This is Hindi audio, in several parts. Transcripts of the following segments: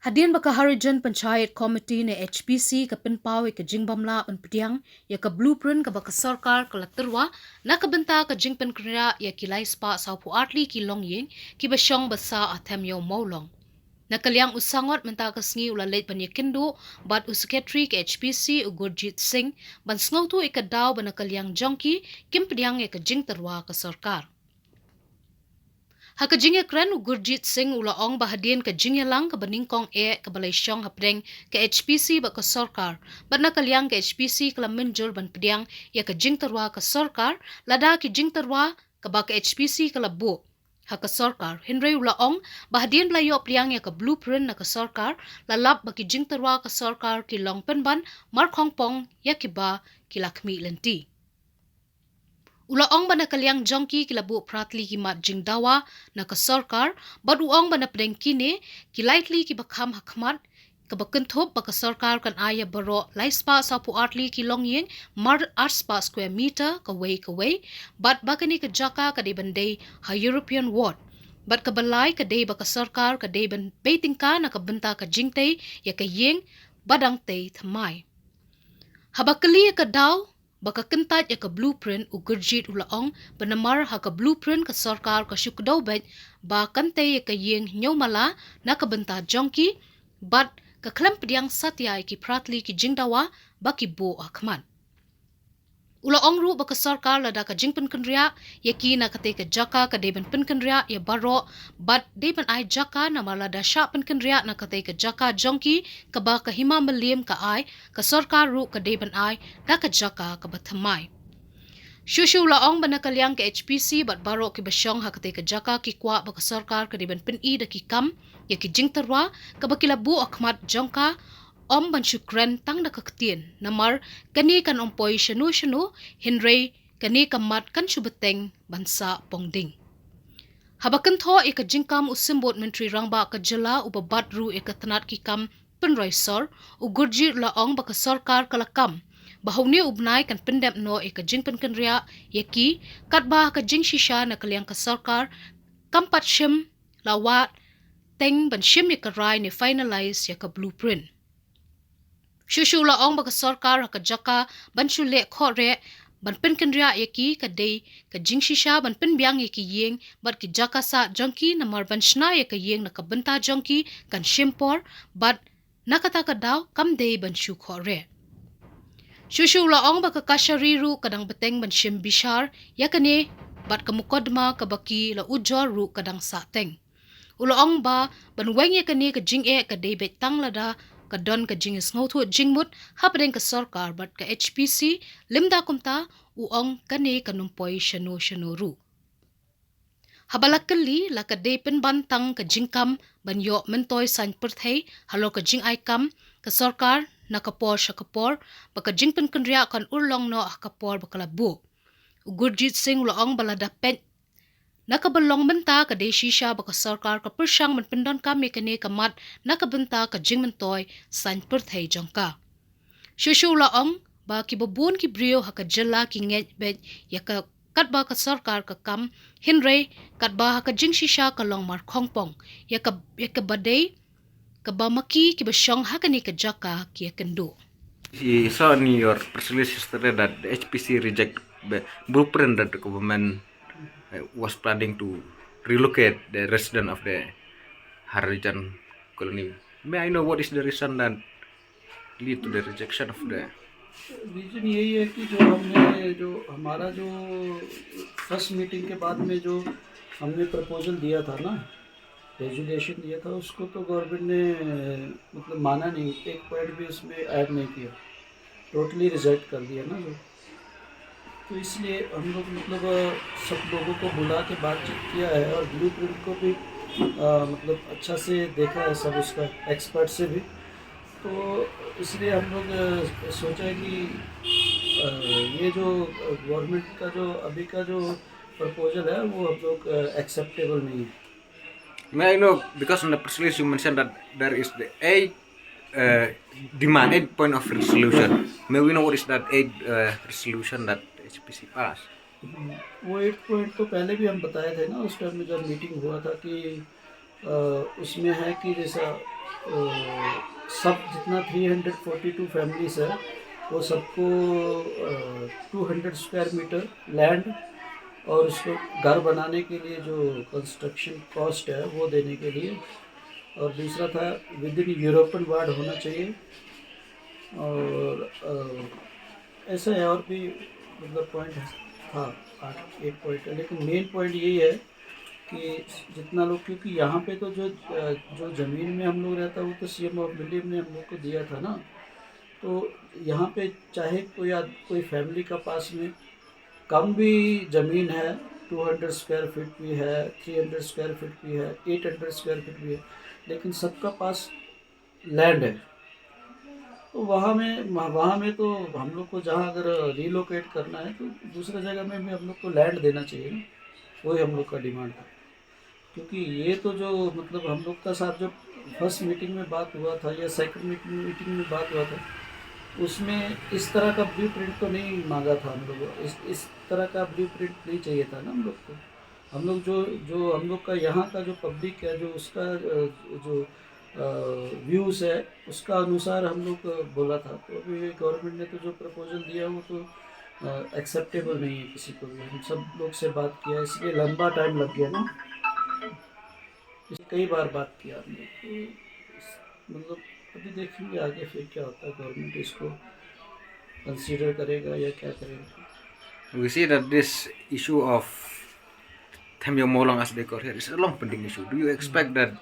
Hadian baka Harijan Panchayat Committee ne HPC ka pinpaw ka jingbamla un pediang ya ka blueprint ka baka sarkar ka laterwa na ka benta ka jingpen kriya ya kilai spa saupu atli ki longying ki basyong basa athem yo maulong. Nakalyang usangot menta ka sngi ulalit ban yakindo bat usekretary ka HPC Gurjit Singh ban sngotu ikadaw ban nakalyang jongki kim pediang ya ka jingterwa ka sarkar. Hakajingya kren Gurjit Singh ulaong bahadian ka jingya lang ka baningkong ka balaysyong hapdeng ka HPC ba ka sarkar bat nakalyang ka HPC kala minjur ban pediang ya ka jingterwa ka sarkar lada ki jingterwa ka ba ka HPC kala bu haka sarkar Henry ulaong bahadian layo pediang ya ka blueprint na ka sarkar lalap ba ki jingterwa ka sarkar ki long penban markhongpong ya ki ba ki lakmi lenti. Ulaong ba nakalyang jongki kilabu pratli ki mat jingdawa na ka sarkar bad uong ba na pedeng kini ki likely ki bakham hakmat ka bakenthop ba ka sarkar kan aya baro laispa sa pu artli ki longyeng mar arspa square meter ka way bad bakani ka jaka ka de bandai ha European ward bad ka balai ka de ba ka sarkar ka de ban baiting ka na ka benta ka jingtay ya ka yeng badang tay thamai habakali ka daw baka kentat ya ka blueprint u Gurjit ulaong banamar ha ka blueprint ka sarkar ka syukdaw bet ba kante ya ka yeng nyomala na ka benta jongki bat ka klam pediang satya ki pratli ki jingdawa ba ki bo akman. Ulaong ru baka sarkar lada ka jingpen kenria ya ki na kate ka jaka ka deban pen kenria ya baro bat deban ai jaka na malada sya pen kenria na kate ka jaka jongki ka ba ka hima melim ka ai ka sarkar ru ka deban ai da ka jaka ka bathamai. Shushu ulaong banakalyang ka HPC bat baro ki basyong ha kate ka jaka ki kwa baka sarkar ka deban pen i da ki kam ya ki jingterwa ka ba kilabu akmat jongka om ban syukran tang da kakatien namar kani kan ompoy syanu Henry kani kamat kan syubeteng bansa pongding. Habakan tho ika jingkam usimbot menteri rangba ka jela ubabat ru ika tanat ki kam penraisor u Gurjit laong baka sarkar kalakam bahawni ubnay kan pendem no ika jingpen kenria yaki katba ka jing shisha na kalyang ka sarkar kampat shim lawat teng ban shim ya karay ni finalize ya ka blueprint. Shushu laong baka sarkar haka jaka ban shule khore ban pen kenria yaki ka day ka jing shisha ban pen biang yaki yeng bat ki jaka sa jongki na mar ban shna ya ka yeng na ka benta jongki kan shimpor bat nakata ka daw kam day ban shu khore. Shushu laong baka kashariru kadang beteng ban shim bishar yakane bat ka mukodma ka baki la ujor ru kadang sateng. Ulaong ba ban weng yakane ka jing ka day betang lada kadon ka jingis ngautu jingmut hapdeng ka sarkar bat ka HPC limda kumta uong kane kanumpoy syanu ru. Habalakali la ka de penbantang ka jingkam banyo mentoy san perthei halo ka jing aikam ka sarkar nakapor syakapor baka jingpen kenria kan urlong no akapor bakalabu. Gurjit Singh ulaong balada pet nakabalong benta ka de shisha baka sarkar ka persyang menpendon kami kane kamat nakabenta ka jingmentoy san perthei jongka. Shushu laong ba kibabun ki brio haka jela ki nget bet ya ka katba ka sarkar ka kam Henry katba haka jing shisha ka long mar khongpong ya ka badai ka ba maki ki basyong haka ni ka jaka ki kendo. You saw in your press release yesterday that the HPC reject the blueprint that the government was planning to relocate the resident of the Harijan colony. May I know what is the reason that lead to the rejection of the reason यही है कि जो हमने जो हमारा जो फर्स्ट मीटिंग के बाद में जो हमने प्रपोजल दिया था ना रेजुलेशन दिया था उसको तो गवर्नमेंट ने मतलब माना नहीं, एक पॉइंट भी उसमें ऐड नहीं किया, टोटली रिजेक्ट कर दिया ना जो। तो इसलिए हम लोग मतलब सब लोगों को बुला के बातचीत किया है और ब्लूप्रिंट को भी मतलब अच्छा से देखा है सब उसका एक्सपर्ट से भी, तो इसलिए हम लोग सोचा है कि ये जो गवर्नमेंट का जो अभी का जो प्रपोजल है वो हम लोग एक्सेप्टेबल नहीं है. May I know, because in the press release you mentioned that there is the 8 point of resolution. May we know what is that 8 resolution that HPC passed? वो 8 पॉइंट तो पहले भी हम बताए थे ना उस टाइम में जब मीटिंग हुआ था कि उसमें है कि जैसा सब जितना 342 फैमिलीज है वो सबको 200 स्क्वायर मीटर लैंड और उसको घर बनाने के लिए जो कंस्ट्रक्शन कॉस्ट है वो देने के लिए, और दूसरा था विद इन यूरोपियन वार्ड होना चाहिए, और ऐसा है और भी मतलब पॉइंट था 8 पॉइंट है, लेकिन मेन पॉइंट यही है कि जितना लोग, क्योंकि यहाँ पे तो जो ज़मीन में हम लोग रहता वो तो सीएम ऑफ विलियम ने हम लोग को दिया था ना, तो यहाँ पे चाहे कोई फैमिली का पास में कम भी ज़मीन है, 200 स्क्वायर फीट भी है, 300 स्क्वायर फीट भी है, 800 स्क्वायर फीट भी है, लेकिन सबका पास लैंड है, तो वहाँ में तो हम लोग को जहाँ अगर रिलोकेट करना है तो दूसरे जगह में भी हम लोग को लैंड देना चाहिए ना, वही हम लोग का डिमांड था। क्योंकि ये तो जो मतलब हम लोग का साथ जो फर्स्ट मीटिंग में बात हुआ था या सेकंड मीटिंग में बात हुआ था, उसमें इस तरह का ब्लू प्रिंट तो नहीं मांगा था हम लोग को, इस तरह का ब्लू प्रिंट नहीं चाहिए था ना हम लोग को। हम लोग जो हम लोग का यहाँ का जो पब्लिक है, जो उसका जो व्यूज़ है उसका अनुसार हम लोग बोला था, तो अभी गवर्नमेंट ने तो जो प्रपोजल दिया वो तो एक्सेप्टेबल नहीं है किसी को भी। हम सब लोग से बात किया, इसलिए लंबा टाइम लग गया ना, कई बार बात किया हमने, तो मतलब अभी देखेंगे आगे फिर क्या होता है, गवर्नमेंट इसको कंसीडर करेगा या क्या करेगा। We see that this issue of Tham Yong Molong as decor here is a long pending issue. Do you expect that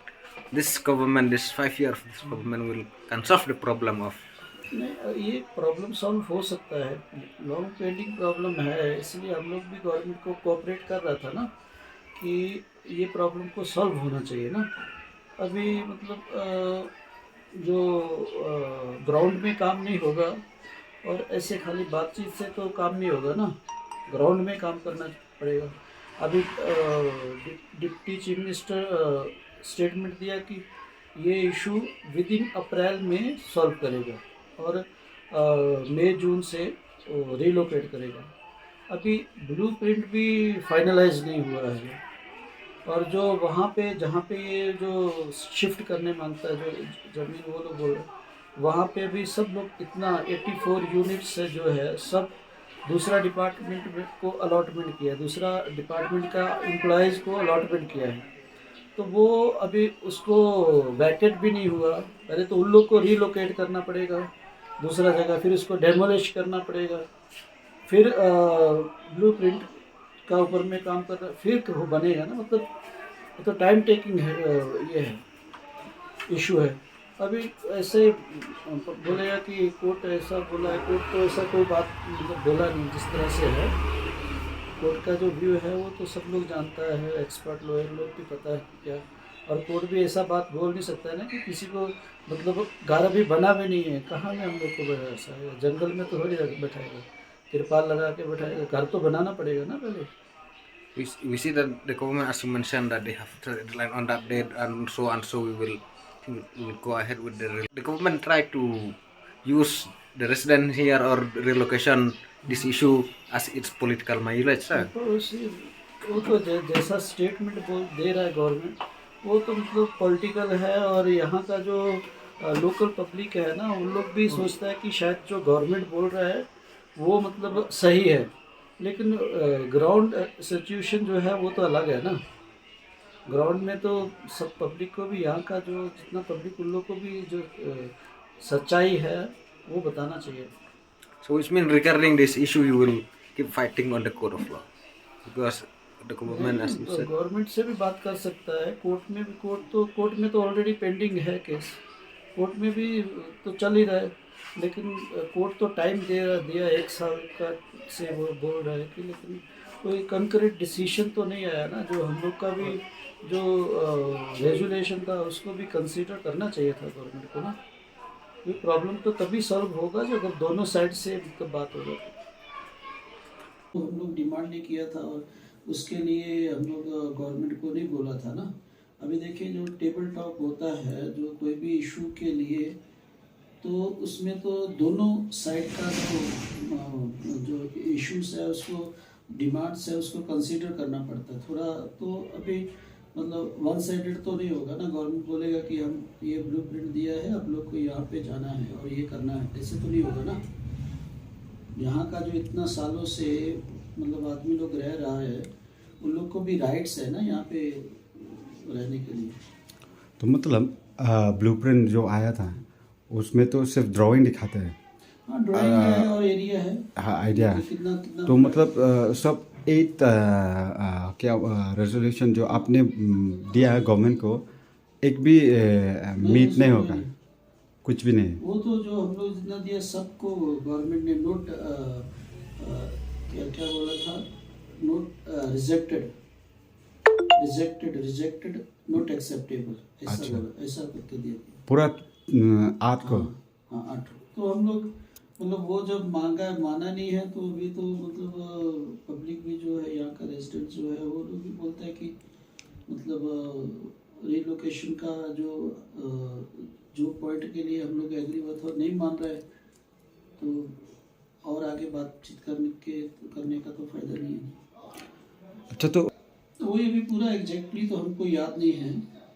this government, this 5 year of this government can solve the problem of? नहीं, ये प्रॉब्लम सॉल्व हो सकता है, लॉन्ग पेंडिंग प्रॉब्लम है, इसलिए हम लोग भी गवर्नमेंट को कोऑपरेट कर रहा था ना कि ये प्रॉब्लम को सॉल्व होना चाहिए ना। अभी मतलब जो ग्राउंड में काम नहीं होगा और ऐसे खाली बातचीत से तो काम नहीं होगा ना, ग्राउंड में काम करना पड़ेगा। अभी डिप्टी चीफ मिनिस्टर स्टेटमेंट दिया कि ये इशू विद इन अप्रैल में सॉल्व करेगा और मई जून से रिलोकेट करेगा। अभी ब्लूप्रिंट भी फाइनलाइज नहीं हुआ है, और जो वहाँ पे जहाँ पे ये जो शिफ्ट करने मांगता है जो ज़मीन वो लोग बोल रहे हैं, वहाँ पे भी सब लोग इतना 84 यूनिट्स से जो है सब दूसरा डिपार्टमेंट को अलॉटमेंट किया है, दूसरा डिपार्टमेंट का एम्प्लॉयज़ को अलॉटमेंट किया है, तो वो अभी उसको वैकेट भी नहीं हुआ। पहले तो उन लोग को रिलोकेट करना पड़ेगा दूसरा जगह, फिर उसको डेमोलिश करना पड़ेगा, फिर ब्लूप्रिंट का ऊपर में काम करना, फिर वो बनेगा ना, मतलब तो टाइम टेकिंग है, ये है इशू है। अभी ऐसे बोलेगा कि कोर्ट ऐसा बोला है, कोर्ट तो ऐसा कोई बात मतलब बोला नहीं, जिस तरह से है कोर्ट का जो व्यू है वो तो सब लोग जानता है, एक्सपर्ट लॉयर लोग भी पता है क्या, और कोर्ट भी ऐसा बात बोल नहीं सकता है ना कि किसी को मतलब घर अभी बना भी नहीं है, कहाँ में हम लोग को ऐसा है, जंगल में तो थोड़ी बैठाएगा, तिरपाल लगा के बैठाएगा, घर तो बनाना पड़ेगा ना पहले। We see that the government, as you mentioned, that they have deadline on that date, and so we will go ahead with the government try to use the resident here or relocation this issue as its political mileage, sir. तो वो तो जैसा स्टेटमेंट बोल दे रहा है गवर्नमेंट वो तो मतलब पॉलिटिकल है, और यहाँ का जो लोकल पब्लिक है ना उन लोग भी सोचता है कि शायद जो गवर्नमेंट बोल रहा है वो मतलब सही है, लेकिन ग्राउंड सिचुएशन जो है वो तो अलग है ना। ग्राउंड में तो सब पब्लिक को भी, यहाँ का जो जितना पब्लिक उन लोग को भी जो सच्चाई है वो बताना चाहिए। So which means regarding this issue you will keep fighting on the court of law because the government, as you said, government से भी बात कर सकता है, कोर्ट में भी, कोर्ट में तो ऑलरेडी पेंडिंग है केस, कोर्ट में भी तो चल ही रहा है, लेकिन कोर्ट तो टाइम दिया 1 साल का से वो बोल रहा है कि, लेकिन कोई कंक्रीट डिसीजन तो नहीं आया ना। जो हम लोग का भी जो रेजुलेशन था उसको भी कंसीडर करना चाहिए था गवर्नमेंट को ना। ये प्रॉब्लम तो तभी सॉल्व होगा जब दोनों साइड से मतलब बात होगा। तो हम लोग डिमांड नहीं किया था और उसके लिए हम लोग गवर्नमेंट को नहीं बोला था ना। अभी देखिए जो टेबल टॉक होता है जो कोई भी इशू के लिए, तो उसमें तो दोनों साइड का जो इश्यूज है उसको, डिमांड्स है उसको कंसीडर करना पड़ता है थोड़ा। तो अभी मतलब वन साइडेड तो नहीं होगा ना। गवर्नमेंट बोलेगा कि हम ये ब्लूप्रिंट दिया है, आप लोग को यहाँ पे जाना है और ये करना है, ऐसे तो नहीं होगा ना। यहाँ का जो इतना सालों से मतलब आदमी लोग रह रहा है, उन लोग को भी राइट्स है ना यहाँ पे रहने के लिए। तो मतलब ब्लूप्रिंट जो आया था उसमें तो सिर्फ ड्राइंग दिखाते हैं। हाँ, ड्राइंग है और एरिया है। हाँ, आइडिया है। कितना कितना तो मतलब सब 8 क्या रेजोल्यूशन जो आपने दिया है गवर्नमेंट को, एक भी मीट नहीं होगा, कुछ भी नहीं। वो तो जो हम लोग जितना दिया सबको गवर्नमेंट ने नोट क्या क्या बोला था, note rejected rejected not acceptable, ऐसा अच्छा। बोला, ऐसा करके दिया पूरा 8 को। हाँ 8। तो हम लोग मतलब वो जब माना नहीं है, तो अभी तो मतलब पब्लिक भी जो है, यहाँ का रेजिडेंट जो है, वो लोग भी बोलता है कि मतलब रिलोकेशन का जो पॉइंट के लिए हम लोग एग्री हुआ था नहीं मान रहे, तो और आगे बातचीत करने का तो फायदा नहीं है। अच्छा, तो वही अभी पूरा एग्जैक्टली तो हमको याद नहीं है।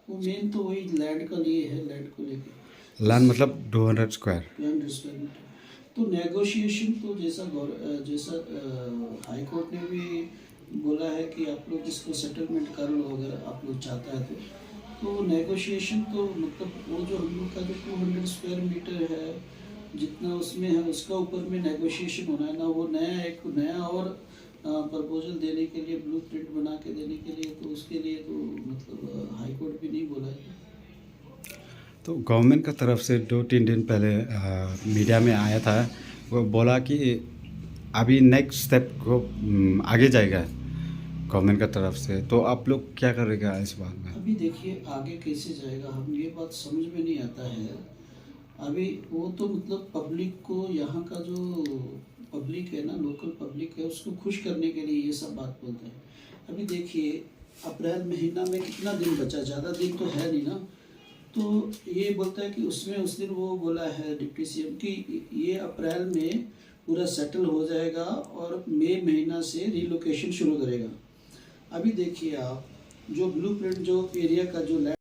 वो मेन तो वही लैंड का लिए है, लैंड को लेके। लैंड मतलब 200 स्क्वायर। 200 square metre. तो नेगोशिएशन तो जैसा हाई कोर्ट ने भी बोला है कि आप लोग इसको सेटलमेंट कर लो अगर आप लोग चाहता है तो नेगोशिएशन तो मतलब वो जो हम लोग का जो 200 स्क्वायर मीटर है जितना उसमें है, उसका ऊपर में नेगोशिएशन होना है ना। वो एक नया और प्रपोजल देने के लिए, ब्लूप्रिंट बना के देने के लिए, तो उसके लिए तो मतलब हाई कोर्ट भी नहीं बोला है। तो गवर्नमेंट का तरफ से 2-3 दिन पहले मीडिया में आया था, वो बोला कि अभी नेक्स्ट स्टेप को आगे जाएगा गवर्नमेंट का तरफ से। तो आप लोग क्या करेगा इस बात में? अभी देखिए आगे कैसे जाएगा, हम ये बात समझ में नहीं आता है। अभी वो तो मतलब पब्लिक को, यहाँ का जो पब्लिक है ना, लोकल पब्लिक है, उसको खुश करने के लिए ये सब बात बोलते हैं। अभी देखिए अप्रैल महीना में कितना दिन बचा, ज़्यादा दिन तो है नहीं ना। तो ये बोलता है कि उसमें उस दिन वो बोला है डिप्टी सीएम कि ये अप्रैल में पूरा सेटल हो जाएगा और मई महीना से रिलोकेशन शुरू करेगा। अभी देखिए आप जो ब्लूप्रिंट जो एरिया का जो